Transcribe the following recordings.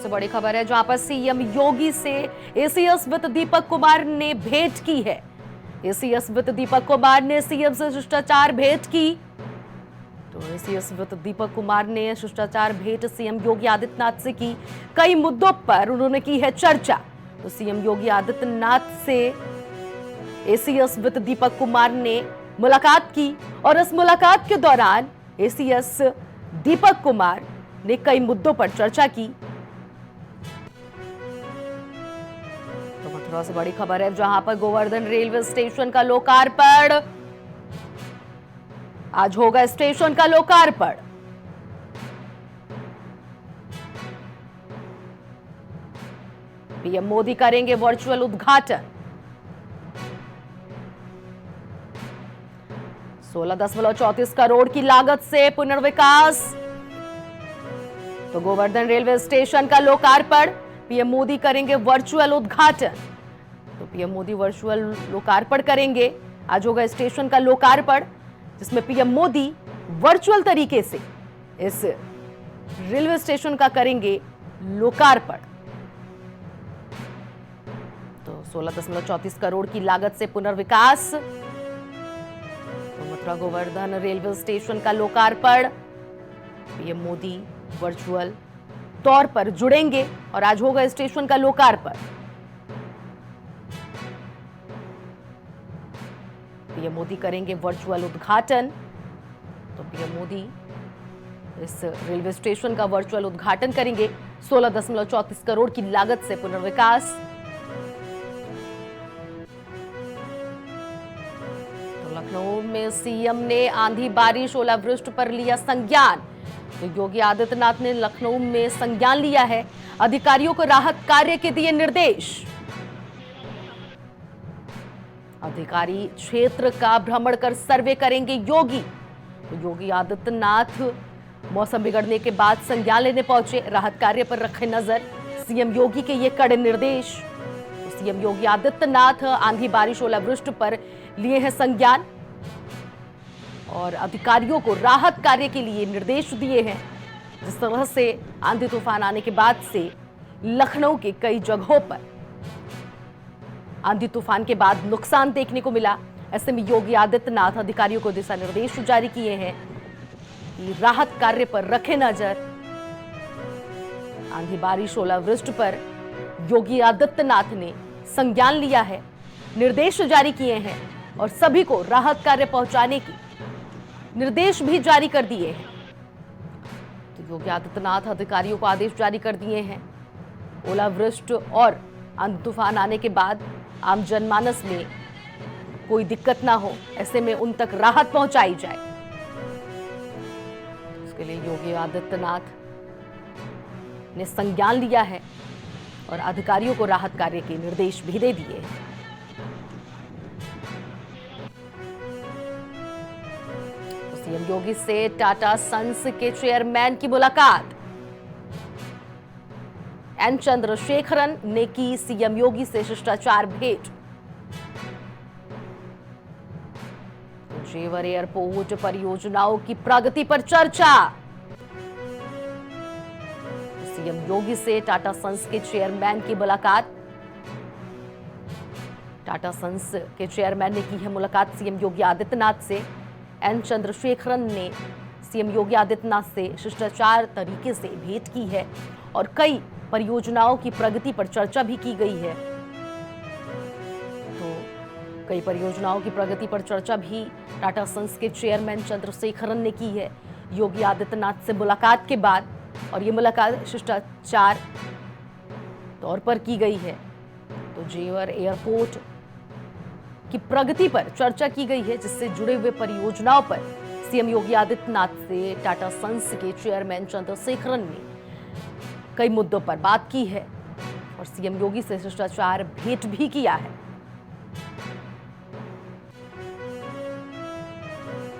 से बड़ी खबर है जहां पर सीएम योगी से एसीएस वित्त दीपक कुमार ने भेंट की है। एसीएस वित्त दीपक कुमार ने सीएम से शिष्टाचार भेंट की। तो एसीएस वित्त दीपक कुमार ने शिष्टाचार भेंट सीएम योगी आदित्यनाथ से की। कई मुद्दों पर उन्होंने की है चर्चा। तो सीएम योगी आदित्यनाथ से एसीएस वित्त दीपक कुमार ने मुलाकात की और इस मुलाकात के दौरान एसीएस दीपक कुमार ने कई मुद्दों पर चर्चा की। तो मथुरा से बड़ी खबर है जहां पर गोवर्धन रेलवे स्टेशन का लोकार्पण आज होगा। स्टेशन का लोकार्पण पीएम मोदी करेंगे वर्चुअल उद्घाटन। 16.34 करोड़ की लागत से पुनर्विकास। तो गोवर्धन रेलवे स्टेशन का लोकार्पण पीएम मोदी करेंगे वर्चुअल उद्घाटन। तो पीएम मोदी वर्चुअल लोकार्पण करेंगे। आज होगा स्टेशन का लोकार्पण जिसमें पीएम मोदी वर्चुअल तरीके से इस रेलवे स्टेशन का करेंगे लोकार्पण। तो 16.34 करोड़ की लागत से पुनर्विकास। तो मथुरा गोवर्धन रेलवे स्टेशन का लोकार्पण पीएम मोदी वर्चुअल तौर पर जुड़ेंगे और आज होगा स्टेशन का लोकार्पण। पीएम मोदी करेंगे वर्चुअल उद्घाटन। तो पीएम मोदी इस रेलवे स्टेशन का वर्चुअल उद्घाटन करेंगे। 16.34 करोड़ की लागत से पुनर्विकास। तो लखनऊ में सीएम ने आंधी बारिश ओलावृष्टि पर लिया संज्ञान। तो योगी आदित्यनाथ ने लखनऊ में संज्ञान लिया है। अधिकारियों को राहत कार्य के दिए निर्देश। अधिकारी क्षेत्र का भ्रमण कर सर्वे करेंगे योगी। तो योगी आदित्यनाथ मौसम बिगड़ने के बाद संज्ञान लेने पहुंचे। राहत कार्य पर रखे नजर। सीएम योगी के ये कड़े निर्देश। तो सीएम योगी आदित्यनाथ आंधी बारिश ओलावृष्टि पर लिए हैं संज्ञान और अधिकारियों को राहत कार्य के लिए निर्देश दिए हैं। जिस तरह से आंधी तूफान आने के बाद से लखनऊ के कई जगहों पर आंधी तूफान के बाद नुकसान देखने को मिला, ऐसे में योगी आदित्यनाथ अधिकारियों को दिशा निर्देश जारी किए हैं कि राहत कार्य पर रखे नजर। आंधी बारिश ओलावृष्टि पर योगी आदित्यनाथ ने संज्ञान लिया है, निर्देश जारी किए हैं और सभी को राहत कार्य पहुंचाने की निर्देश भी जारी कर दिए हैं। तो योगी आदित्यनाथ अधिकारियों को आदेश जारी कर दिए हैं। ओलावृष्टि और आंधी तूफान आने के बाद आम जनमानस में कोई दिक्कत ना हो, ऐसे में उन तक राहत पहुंचाई जाए। उसके लिए योगी आदित्यनाथ ने संज्ञान लिया है और अधिकारियों को राहत कार्य के निर्देश भी दे दिए हैं। सीएम योगी से टाटा सन्स के चेयरमैन की मुलाकात। एन चंद्रशेखरन ने की सीएम योगी से शिष्टाचार भेंट। जेवर एयरपोर्ट परियोजनाओं की प्रगति पर चर्चा। सीएम योगी से टाटा सन्स के चेयरमैन की मुलाकात। टाटा सन्स के चेयरमैन ने की है मुलाकात सीएम योगी आदित्यनाथ से। एन चंद्रशेखरन ने सीएम योगी आदित्यनाथ से शिष्टाचार तरीके से भेंट की है और कई परियोजनाओं की प्रगति पर चर्चा भी की गई है। तो कई परियोजनाओं की प्रगति पर चर्चा भी टाटा सन्स के चेयरमैन चंद्रशेखरन ने की है योगी आदित्यनाथ से मुलाकात के बाद, और ये मुलाकात शिष्टाचार तौर पर की गई है। तो जेवर एयरपोर्ट की प्रगति पर चर्चा की गई है, जिससे जुड़े हुए परियोजनाओं पर सीएम योगी आदित्यनाथ से टाटा सन्स के चेयरमैन चंद्रशेखरन ने कई मुद्दों पर बात की है और सीएम योगी से शिष्टाचार भेंट भी किया है।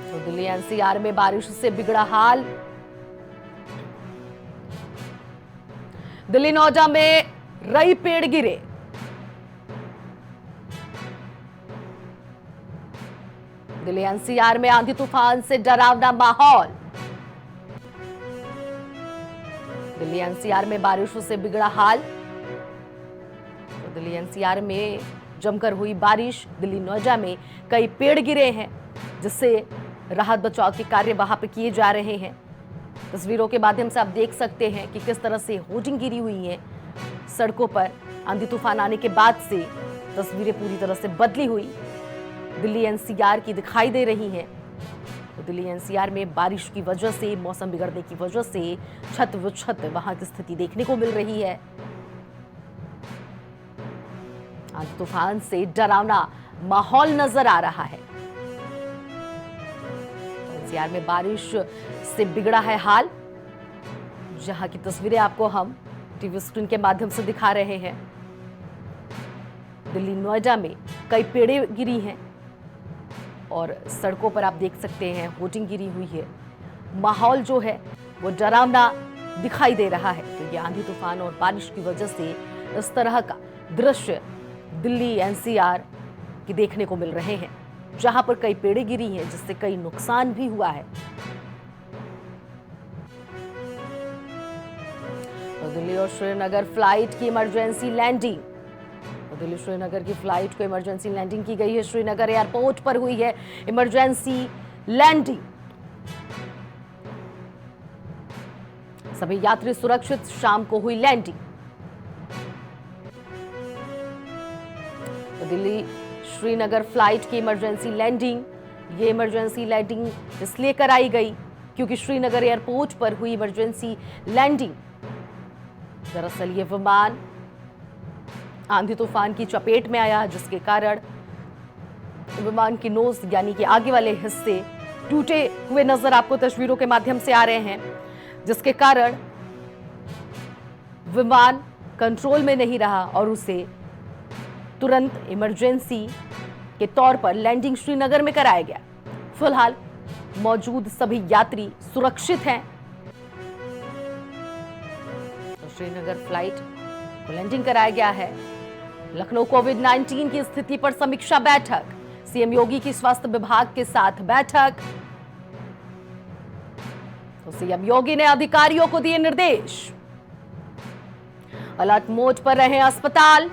तो दिल्ली एनसीआर में बारिश से बिगड़ा हाल। दिल्ली नोएडा में रई पेड़ गिरे। दिल्ली एनसीआर में आंधी तूफान से डरावना माहौल। दिल्ली एनसीआर में बारिशों से बिगड़ा हाल। तो दिल्ली एनसीआर में जमकर हुई बारिश। दिल्ली नोएडा में कई पेड़ गिरे हैं, जिससे राहत बचाव के कार्य वहां पे किए जा रहे हैं। तस्वीरों के माध्यम से आप देख सकते हैं कि किस तरह से होर्डिंग गिरी हुई है सड़कों पर। आंधी तूफान आने के बाद से तस्वीरें पूरी तरह से बदली हुई दिल्ली एनसीआर की दिखाई दे रही हैं। तो दिल्ली एनसीआर में बारिश की वजह से, मौसम बिगड़ने की वजह से छत व छत वहां की स्थिति देखने को मिल रही है। आंधी तूफान से डरावना माहौल नजर आ रहा है। एनसीआर में बारिश से बिगड़ा है हाल, जहां की तस्वीरें आपको हम टीवी स्क्रीन के माध्यम से दिखा रहे हैं। दिल्ली नोएडा में कई पेड़ें गिरी हैं और सड़कों पर आप देख सकते हैं होर्डिंग गिरी हुई है। माहौल जो है वो डरावना दिखाई दे रहा है। तो ये आंधी तूफान और बारिश की वजह से इस तरह का दृश्य दिल्ली एनसीआर की देखने को मिल रहे हैं, जहां पर कई पेड़ें गिरी हैं, जिससे कई नुकसान भी हुआ है। तो दिल्ली और श्रीनगर फ्लाइट की इमरजेंसी लैंडिंग। तो दिल्ली श्रीनगर की फ्लाइट को इमरजेंसी लैंडिंग की गई है। श्रीनगर एयरपोर्ट पर हुई है इमरजेंसी लैंडिंग। सभी यात्री सुरक्षित, शाम को हुई लैंडिंग। तो दिल्ली श्रीनगर फ्लाइट की इमरजेंसी लैंडिंग। ये इमरजेंसी लैंडिंग इसलिए कराई गई क्योंकि श्रीनगर एयरपोर्ट पर हुई इमरजेंसी लैंडिंग। दरअसल ये विमान आंधी तूफान की चपेट में आया, जिसके कारण विमान की नोज यानी कि आगे वाले हिस्से टूटे हुए नजर आपको तस्वीरों के माध्यम से आ रहे हैं, जिसके कारण विमान कंट्रोल में नहीं रहा और उसे तुरंत इमरजेंसी के तौर पर लैंडिंग श्रीनगर में कराया गया। फिलहाल मौजूद सभी यात्री सुरक्षित हैं। तो श्रीनगर फ्लाइट को लैंडिंग कराया गया है। लखनऊ कोविड-19 की स्थिति पर समीक्षा बैठक। सीएम योगी की स्वास्थ्य विभाग के साथ बैठक। तो सीएम योगी ने अधिकारियों को दिए निर्देश। अलर्ट मोड पर रहे अस्पताल।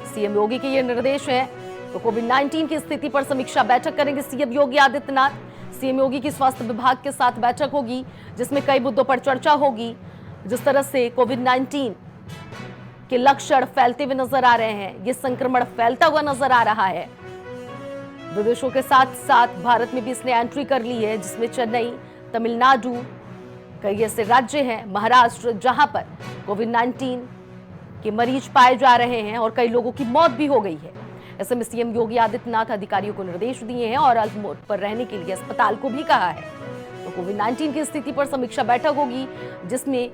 सीएम योगी के ये निर्देश हैं। तो कोविड-19 की स्थिति पर समीक्षा बैठक करेंगे सीएम योगी आदित्यनाथ। सीएम योगी की स्वास्थ्य विभाग के साथ बैठक होगी, जिसमें कई मुद्दों पर चर्चा होगी। जिस तरह से कोविड-19 के लक्षण फैलते हुए नजर आ रहे हैं, ये संक्रमण फैलता हुआ नजर आ रहा है। विदेशों के साथ साथ भारत में भी इसने एंट्री कर ली है, जिसमें चेन्नई, तमिलनाडु, कई ऐसे राज्य हैं, महाराष्ट्र, जहां पर कोविड-19 के मरीज पाए जा रहे हैं और कई लोगों की मौत भी हो गई है। ऐसे में सीएम योगी आदित्यनाथ अधिकारियों को निर्देश दिए हैं और अलर्ट मोड पर रहने के लिए अस्पताल को भी कहा है। तो कोविड-19 की स्थिति पर समीक्षा बैठक होगी, जिसमें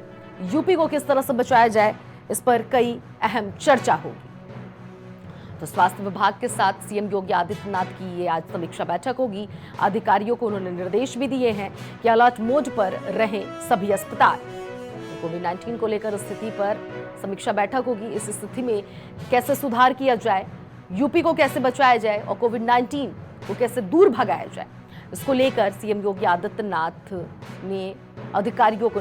यूपी को किस तरह से बचाया जाए, इस पर कई अहम चर्चा होगी। तो स्वास्थ्य विभाग के साथ सीएम योगी आदित्यनाथ की ये आज समीक्षा बैठक होगी। अधिकारियों को उन्होंने निर्देश भी दिए हैं कि अलर्ट मोड पर रहें सभी अस्पताल। तो कोविड-19 को लेकर स्थिति पर समीक्षा बैठक होगी। इस स्थिति में कैसे सुधार किया जाए, यूपी को कैसे बचाया जाए और कोविड-19 को कैसे दूर भगाया जाए, इसको लेकर सीएम योगी आदित्यनाथ ने अधिकारियों को